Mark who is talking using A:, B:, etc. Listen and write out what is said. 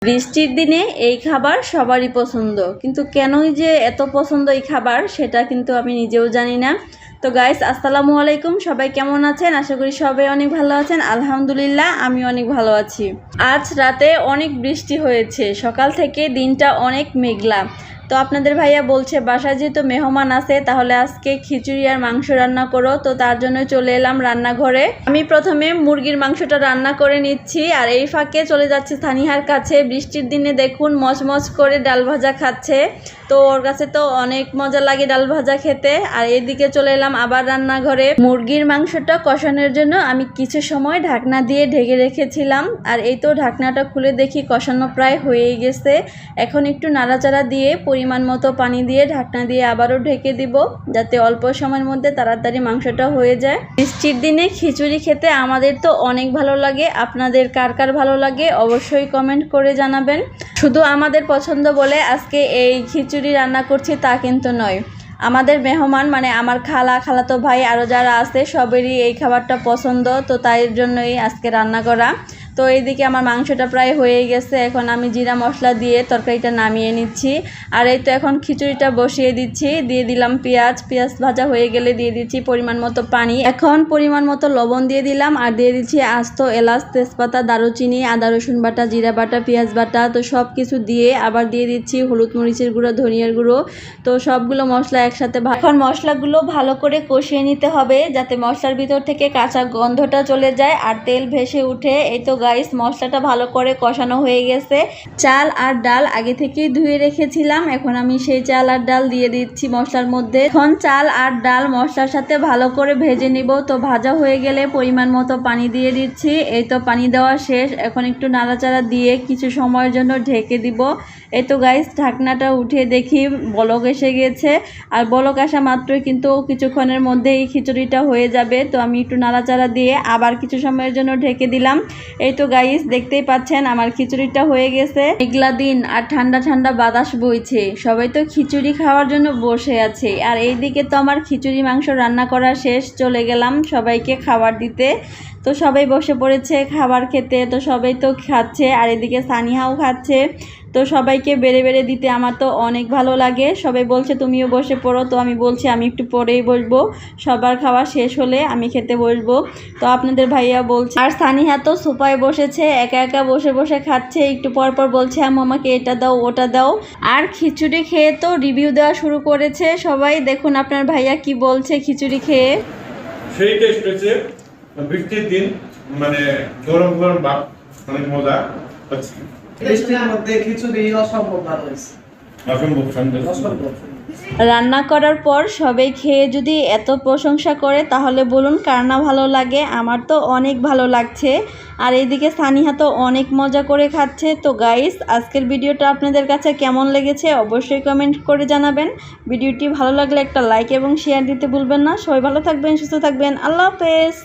A: বৃষ্টির দিনে এই খাবার সবারই পছন্দ, কিন্তু কেনই যে এত পছন্দ এই খাবার সেটা কিন্তু আমি নিজেও জানি না। তো গাইস, আসসালামু আলাইকুম, সবাই কেমন আছেন? আশা করি সবাই অনেক ভালো আছেন। আলহামদুলিল্লাহ, আমি অনেক ভালো আছি। আজ রাতে অনেক বৃষ্টি হয়েছে, সকাল থেকে দিনটা অনেক মেঘলা। তো আপনাদের ভাইয়া বলছে বাসায় যেহেতু মেহমান আছে তাহলে আজকে খিচুড়ি আর মাংস রান্না করো। তো তার জন্য চলে এলাম রান্নাঘরে। আমি প্রথমে মুরগির মাংসটা রান্না করে নিচ্ছি, আর এই ফাঁকে চলে যাচ্ছি সানিহার কাছে। বৃষ্টির দিনে দেখুন মচমচ করে ডাল ভাজা খাচ্ছে, তো ওর কাছে তো অনেক মজা লাগে ডাল ভাজা খেতে। আর এইদিকে চলে এলাম আবার রান্নাঘরে। মুরগির মাংসটা কষানোর জন্য আমি কিছু সময় ঢাকনা দিয়ে ঢেকে রেখেছিলাম, আর এই তো ঢাকনাটা খুলে দেখি কষানো প্রায় হয়েই গেছে। এখন একটু নাড়াচাড়া দিয়ে পরিমাণ মতো পানি দিয়ে ঢাকনা দিয়ে আবারও ঢেকে দিব, যাতে অল্প সময়ের মধ্যে তাড়াতাড়ি মাংসটা হয়ে যায়। বৃষ্টির দিনে খিচুড়ি খেতে আমাদের তো অনেক ভালো লাগে। আপনাদের কার কার ভালো লাগে অবশ্যই কমেন্ট করে জানাবেন। শুধু আমাদের পছন্দ বলে আজকে এই খিচুড়ি রান্না করছি তা কিন্তু নয়। আমাদের মেহমান মানে আমার খালাতো ভাই আরও যারা আছে সবেরই এই খাবারটা পছন্দ, তো তাই জন্যই আজকে রান্না করা। তো এইদিকে আমার মাংসটা প্রায় হয়ে গেছে। এখন আমি জিরা মশলা দিয়ে তরকারিটা নামিয়ে নিচ্ছি। আর এই তো এখন খিচুড়িটা বসিয়ে দিচ্ছি। দিয়ে দিলাম পেঁয়াজ ভাজা হয়ে গেলে দিয়ে দিচ্ছি পরিমাণ মতো পানি। এখন পরিমাণ মতো লবণ দিয়ে দিলাম, আর দিয়ে দিচ্ছি আস্ত এলাচ, তেজপাতা, দারুচিনি, আদা রসুন বাটা, জিরা বাটা, পেঁয়াজ বাটা। তো সব কিছু দিয়ে আবার দিয়ে দিচ্ছি হলুদ মরিচের গুঁড়ো, ধনিয়ার গুঁড়ো। তো সবগুলো মশলা একসাথে এখন মশলাগুলো ভালো করে কষিয়ে নিতে হবে, যাতে মশলার ভিতর থেকে কাঁচা গন্ধটা চলে যায় আর তেল ভেসে উঠে। এই তো গাইস, মশলাটা ভালো করে কষানো হয়ে গেছে। চাল আর ডাল আগে থেকেই ধুয়ে রেখেছিলাম, এখন আমি সেই চাল আর ডাল দিয়ে দিচ্ছি মশলার মধ্যে। এখন চাল আর ডাল মশলার সাথে ভালো করে ভেজে নিব। তো ভাজা হয়ে গেলে পরিমাণ মতো পানি দিয়ে দিচ্ছি। এই তো পানি দেওয়া শেষ। এখন একটু নাড়াচাড়া দিয়ে কিছু সময়ের জন্য ঢেকে দিব। এই তো গাইস, ঢাকনাটা উঠে দেখি বলক এসে গেছে, আর বলক আসা মাত্রই কিন্তু কিছুক্ষণের মধ্যেই খিচুড়িটা হয়ে যাবে। তো আমি একটু নাড়াচাড়া দিয়ে আবার কিছু সময়ের জন্য ঢেকে দিলাম। এই তো গাইস, দেখতেই পাচ্ছেন আমার খিচুড়িটা হয়ে গেছে। মেঘলা দিন আর ঠান্ডা ঠান্ডা বাতাস বইছে, সবাই তো খিচুড়ি খাওয়ার জন্য বসে আছে। আর এইদিকে তো আমার খিচুড়ি মাংস রান্না করা শেষ, চলে গেলাম সবাইকে খাবার দিতে। তো সবাই বসে পড়েছে খাবার খেতে, তো সবাই তো খাচ্ছে, আর এদিকে সানিহাও খাচ্ছে। তো সবাইকে বেড়ে বেড়ে দিতে আমার তো অনেক ভালো লাগে। সবাই বলছে তুমিও বসে পড়ো, তো আমি বলছি আমি একটু পরেই বসবো, সবার খাওয়া শেষ হলে আমি খেতে বসবো। তো আপনাদের ভাইয়া বলছে, আর সানিহা তো সোফায় বসেছে একা একা বসে বসে খাচ্ছে। একটু পর পর বলছে আম্মু আমাকে এটা দাও ওটা দাও। আর খিচুড়ি খেয়ে তো রিভিউ দেওয়া শুরু করেছে সবাই। দেখুন আপনার ভাইয়া কি বলছে খিচুড়ি খেয়ে।
B: সেই টেস্ট হচ্ছে বৃষ্টির দিন, মানে গরম গরম ভাত, অনেক মজা হচ্ছে।
C: বৃষ্টির মধ্যে খিচুড়ি অসম্ভব ভালো হয়েছে,
B: অসম্ভব সুন্দর।
A: রান্না করার পর সবাই খেয়ে যদি এত প্রশংসা করে তাহলে বলুন কার না ভালো লাগে। আমার তো অনেক ভালো লাগছে। আর এইদিকে সানিহা তো অনেক মজা করে খাচ্ছে। তো গাইস, আজকের ভিডিওটা আপনাদের কাছে কেমন লেগেছে অবশ্যই কমেন্ট করে জানাবেন। ভিডিওটি ভালো লাগলে একটা লাইক এবং শেয়ার দিতে ভুলবেন না। সবাই ভালো থাকবেন, সুস্থ থাকবেন। আল্লাহ হাফেজ।